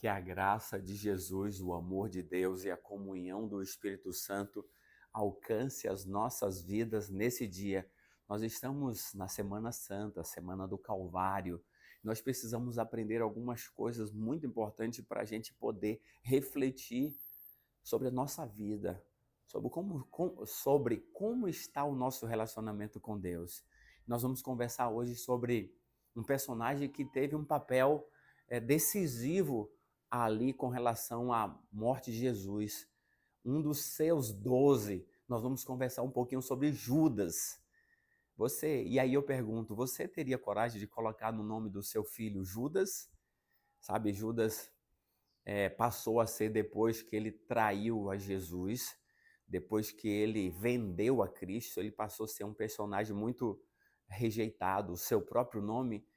Que a graça de Jesus, o amor de Deus e a comunhão do Espírito Santo alcance as nossas vidas nesse dia. Nós estamos na Semana Santa, Semana do Calvário. Nós precisamos aprender algumas coisas muito importantes para a gente poder refletir sobre a nossa vida, sobre como está o nosso relacionamento com Deus. Nós vamos conversar hoje sobre um personagem que teve um papel decisivo ali com relação à morte de Jesus. Um dos seus 12. Nós vamos conversar um pouquinho sobre Judas. E aí eu pergunto, você teria coragem de colocar no nome do seu filho Judas? Sabe, Judas passou a ser depois que ele traiu a Jesus, depois que ele vendeu a Cristo, ele passou a ser um personagem muito rejeitado. O seu próprio nome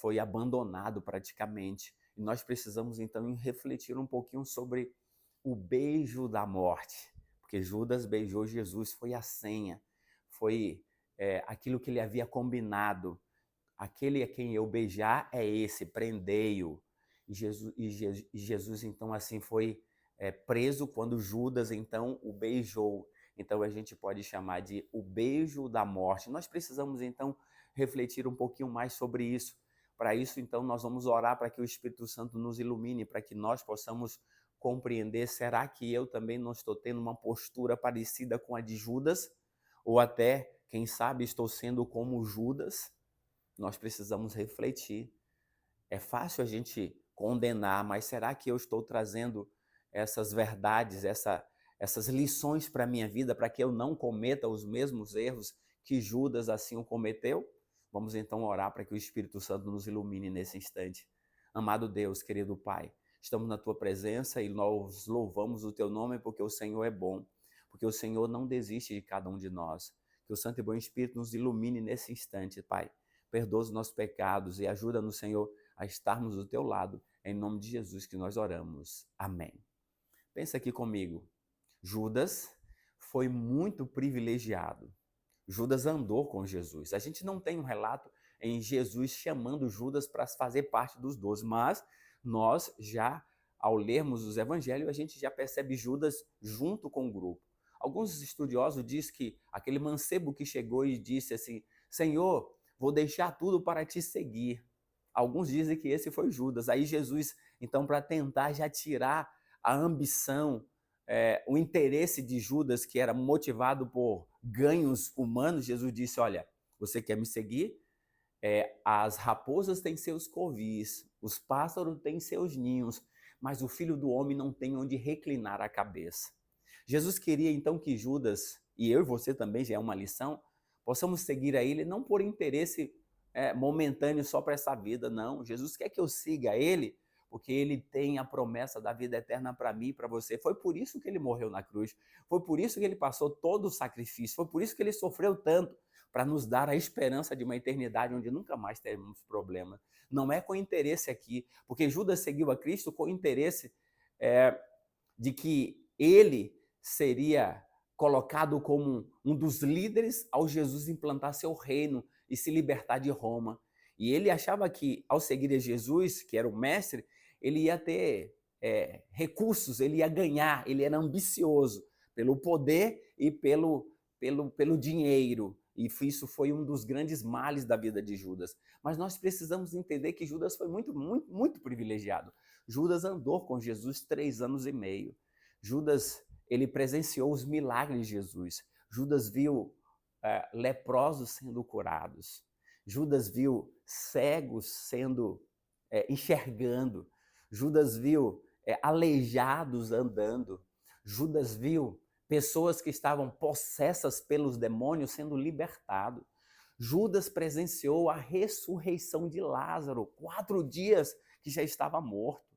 foi abandonado praticamente. E nós precisamos então refletir um pouquinho sobre o beijo da morte, porque Judas beijou Jesus, foi a senha, foi aquilo que ele havia combinado. Aquele a quem eu beijar é esse, prendei-o. E Jesus então assim foi preso quando Judas então o beijou. Então a gente pode chamar de o beijo da morte. Nós precisamos então refletir um pouquinho mais sobre isso. Para isso então nós vamos orar para que o Espírito Santo nos ilumine, para que nós possamos compreender, será que eu também não estou tendo uma postura parecida com a de Judas? Ou até, quem sabe, estou sendo como Judas? Nós precisamos refletir. É fácil a gente condenar, mas será que eu estou trazendo essas verdades, essas lições para a minha vida, para que eu não cometa os mesmos erros que Judas assim o cometeu? Vamos então orar para que o Espírito Santo nos ilumine nesse instante. Amado Deus, querido Pai, estamos na Tua presença e nós louvamos o Teu nome porque o Senhor é bom, porque o Senhor não desiste de cada um de nós. Que o Santo e Bom Espírito nos ilumine nesse instante, Pai. Perdoa os nossos pecados e ajuda-nos, Senhor, a estarmos do Teu lado. É em nome de Jesus que nós oramos. Amém. Pensa aqui comigo. Judas foi muito privilegiado. Judas andou com Jesus. A gente não tem um relato em Jesus chamando Judas para fazer parte dos 12, mas nós já, ao lermos os evangelhos, a gente já percebe Judas junto com o grupo. Alguns estudiosos dizem que aquele mancebo que chegou e disse assim, Senhor, vou deixar tudo para te seguir. Alguns dizem que esse foi Judas. Aí Jesus, então, para tentar já tirar a ambição, o interesse de Judas, que era motivado por ganhos humanos, Jesus disse, olha, você quer me seguir? As raposas têm seus covis, os pássaros têm seus ninhos, mas o Filho do Homem não tem onde reclinar a cabeça. Jesus queria então que Judas, e eu e você também, já é uma lição, possamos seguir a ele não por interesse momentâneo só para essa vida, não. Jesus quer que eu siga ele, porque ele tem a promessa da vida eterna para mim e para você. Foi por isso que ele morreu na cruz, foi por isso que ele passou todo o sacrifício, foi por isso que ele sofreu tanto, para nos dar a esperança de uma eternidade onde nunca mais teremos problema. Não é com interesse aqui, porque Judas seguiu a Cristo com interesse de que ele seria colocado como um dos líderes ao Jesus implantar seu reino e se libertar de Roma. E ele achava que, ao seguir a Jesus, que era o mestre, ele ia ter recursos, ele ia ganhar, ele era ambicioso pelo poder e pelo dinheiro. E isso foi um dos grandes males da vida de Judas. Mas nós precisamos entender que Judas foi muito, muito, muito privilegiado. Judas andou com Jesus 3 anos e meio. Judas, ele presenciou os milagres de Jesus. Judas viu leprosos sendo curados. Judas viu cegos sendo enxergando. Judas viu aleijados andando. Judas viu pessoas que estavam possessas pelos demônios sendo libertados. Judas presenciou a ressurreição de Lázaro, 4 dias que já estava morto.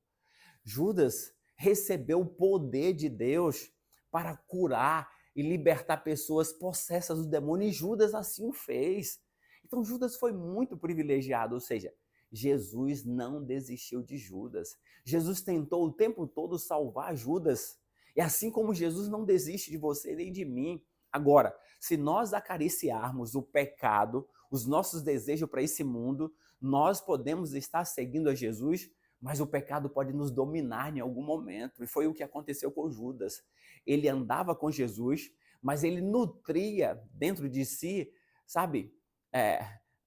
Judas recebeu o poder de Deus para curar e libertar pessoas possessas do demônio, e Judas assim o fez. Então Judas foi muito privilegiado, ou seja, Jesus não desistiu de Judas. Jesus tentou o tempo todo salvar Judas. E assim como Jesus não desiste de você nem de mim. Agora, se nós acariciarmos o pecado, os nossos desejos para esse mundo, nós podemos estar seguindo a Jesus, mas o pecado pode nos dominar em algum momento. E foi o que aconteceu com Judas. Ele andava com Jesus, mas ele nutria dentro de si, sabe, é,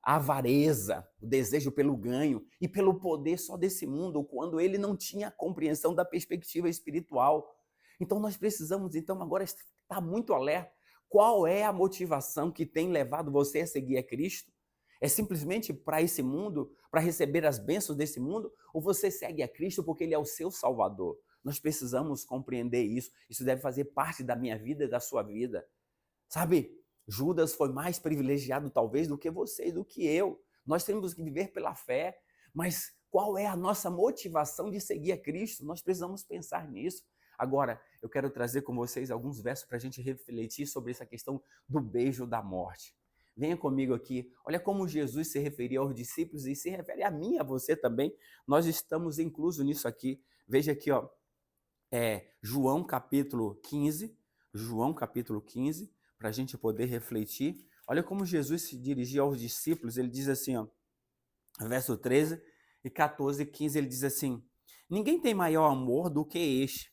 a avareza, o desejo pelo ganho e pelo poder só desse mundo, quando ele não tinha a compreensão da perspectiva espiritual. Então nós precisamos, então, agora estar muito alerta. Qual é a motivação que tem levado você a seguir a Cristo? É simplesmente para esse mundo, para receber as bênçãos desse mundo? Ou você segue a Cristo porque Ele é o seu Salvador? Nós precisamos compreender isso. Isso deve fazer parte da minha vida e da sua vida. Sabe, Judas foi mais privilegiado talvez do que você e do que eu. Nós temos que viver pela fé, mas qual é a nossa motivação de seguir a Cristo? Nós precisamos pensar nisso. Agora, eu quero trazer com vocês alguns versos para a gente refletir sobre essa questão do beijo da morte. Venha comigo aqui. Olha como Jesus se referia aos discípulos e se refere a mim e a você também. Nós estamos inclusos nisso aqui. Veja aqui, ó, João capítulo 15. João capítulo 15, para a gente poder refletir. Olha como Jesus se dirigia aos discípulos. Ele diz assim, ó, verso 13 e 14 e 15, ele diz assim: ninguém tem maior amor do que este,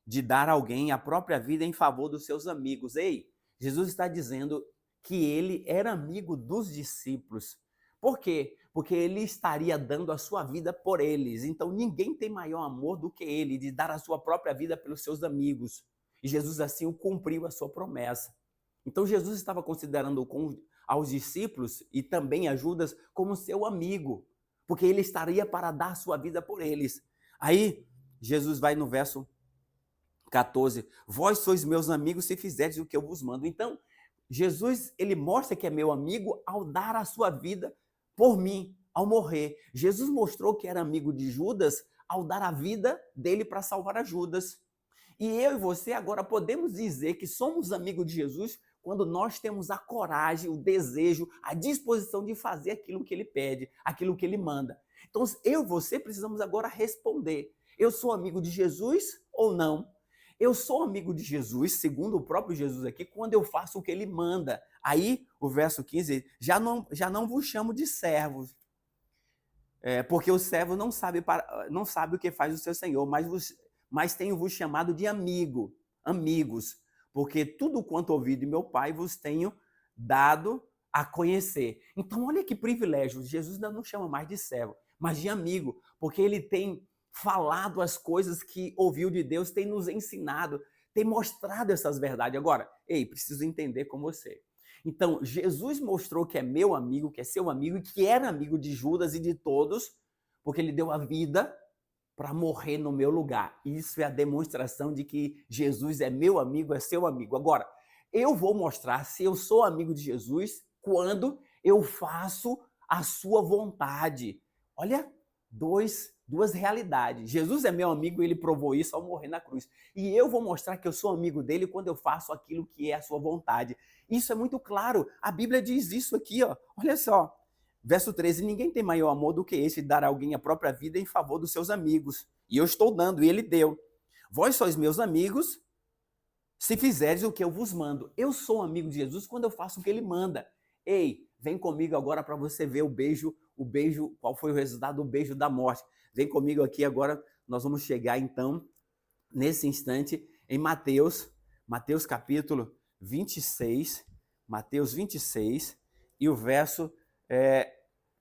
de dar a alguém a própria vida em favor dos seus amigos. Ei, Jesus está dizendo que ele era amigo dos discípulos. Por quê? Porque ele estaria dando a sua vida por eles. Então ninguém tem maior amor do que ele, de dar a sua própria vida pelos seus amigos. E Jesus assim cumpriu a sua promessa. Então Jesus estava considerando aos discípulos e também a Judas como seu amigo, porque ele estaria para dar a sua vida por eles. Aí Jesus vai no verso 14, vós sois meus amigos se fizerdes o que eu vos mando. Então, Jesus, ele mostra que é meu amigo ao dar a sua vida por mim, ao morrer. Jesus mostrou que era amigo de Judas ao dar a vida dele para salvar a Judas. E eu e você agora podemos dizer que somos amigos de Jesus quando nós temos a coragem, o desejo, a disposição de fazer aquilo que ele pede, aquilo que ele manda. Então, eu e você precisamos agora responder. Eu sou amigo de Jesus ou não? Eu sou amigo de Jesus, segundo o próprio Jesus aqui, quando eu faço o que ele manda. Aí, o verso 15, já não vos chamo de servos, porque o servo não sabe o que faz o seu senhor, mas tenho-vos chamado de amigos, porque tudo quanto ouvi de meu Pai vos tenho dado a conhecer. Então, olha que privilégio, Jesus ainda não chama mais de servo, mas de amigo, porque ele tem falado as coisas que ouviu de Deus, tem nos ensinado, tem mostrado essas verdades. Agora, preciso entender com você. Então, Jesus mostrou que é meu amigo, que é seu amigo e que era amigo de Judas e de todos, porque ele deu a vida para morrer no meu lugar. Isso é a demonstração de que Jesus é meu amigo, é seu amigo. Agora, eu vou mostrar se eu sou amigo de Jesus quando eu faço a sua vontade. Olha, duas realidades. Jesus é meu amigo e ele provou isso ao morrer na cruz. E eu vou mostrar que eu sou amigo dele quando eu faço aquilo que é a sua vontade. Isso é muito claro. A Bíblia diz isso aqui, ó. Olha só. Verso 13, ninguém tem maior amor do que esse, dar a alguém a própria vida em favor dos seus amigos. E eu estou dando, e ele deu. Vós sois meus amigos, se fizeres o que eu vos mando. Eu sou amigo de Jesus quando eu faço o que ele manda. Vem comigo agora para você ver o beijo, qual foi o resultado do beijo da morte. Vem comigo aqui agora, nós vamos chegar então, nesse instante, em Mateus capítulo 26, Mateus 26, e o verso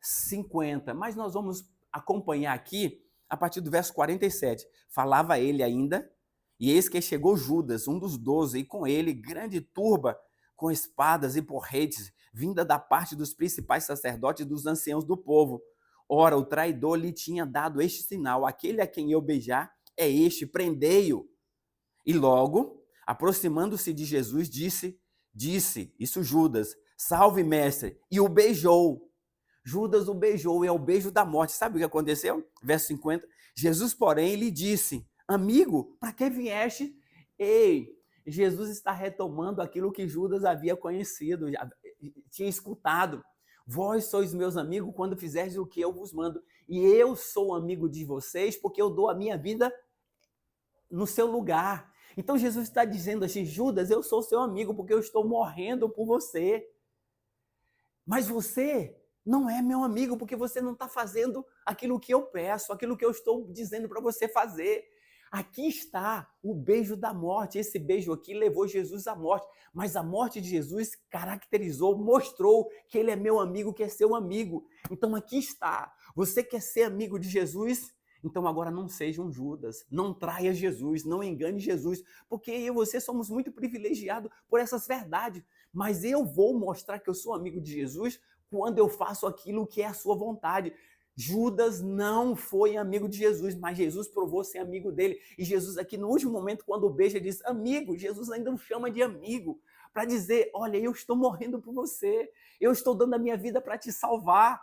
50. Mas nós vamos acompanhar aqui a partir do verso 47. Falava ele ainda, e eis que chegou Judas, um dos 12, e com ele grande turba, com espadas e porretes, vinda da parte dos principais sacerdotes e dos anciãos do povo. Ora, o traidor lhe tinha dado este sinal: aquele a quem eu beijar é este, prendei-o. E logo, aproximando-se de Jesus, disse, isso Judas, salve mestre, e o beijou. Judas o beijou, é o beijo da morte. Sabe o que aconteceu? Verso 50, Jesus, porém, lhe disse, amigo, para que vieste? Jesus está retomando aquilo que Judas havia conhecido, já tinha escutado. Vós sois meus amigos quando fizerdes o que eu vos mando. E eu sou amigo de vocês porque eu dou a minha vida no seu lugar. Então Jesus está dizendo assim, Judas, eu sou seu amigo porque eu estou morrendo por você. Mas você não é meu amigo, porque você não está fazendo aquilo que eu peço, aquilo que eu estou dizendo para você fazer. Aqui está o beijo da morte. Esse beijo aqui levou Jesus à morte, mas a morte de Jesus caracterizou, mostrou que ele é meu amigo, que é seu amigo. Então aqui está. Você quer ser amigo de Jesus? Então agora não seja um Judas, não traia Jesus, não engane Jesus, porque eu e você somos muito privilegiados por essas verdades. Mas eu vou mostrar que eu sou amigo de Jesus quando eu faço aquilo que é a sua vontade. Judas não foi amigo de Jesus, mas Jesus provou ser amigo dele. E Jesus aqui no último momento, quando beija, diz amigo. Jesus ainda o chama de amigo, para dizer, olha, eu estou morrendo por você, eu estou dando a minha vida para te salvar.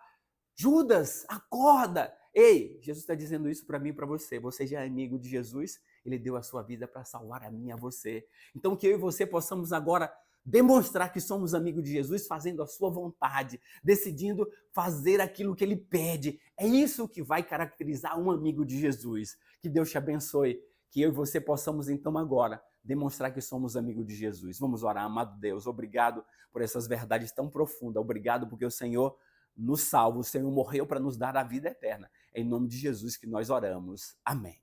Judas, acorda! Ei, Jesus está dizendo isso para mim e para você. Você já é amigo de Jesus, ele deu a sua vida para salvar a mim e a você. Então que eu e você possamos agora demonstrar que somos amigos de Jesus, fazendo a sua vontade, decidindo fazer aquilo que ele pede. É isso que vai caracterizar um amigo de Jesus. Que Deus te abençoe, que eu e você possamos então agora demonstrar que somos amigos de Jesus. Vamos orar, amado Deus, obrigado por essas verdades tão profundas, obrigado porque o Senhor nos salva, o Senhor morreu para nos dar a vida eterna. É em nome de Jesus que nós oramos. Amém.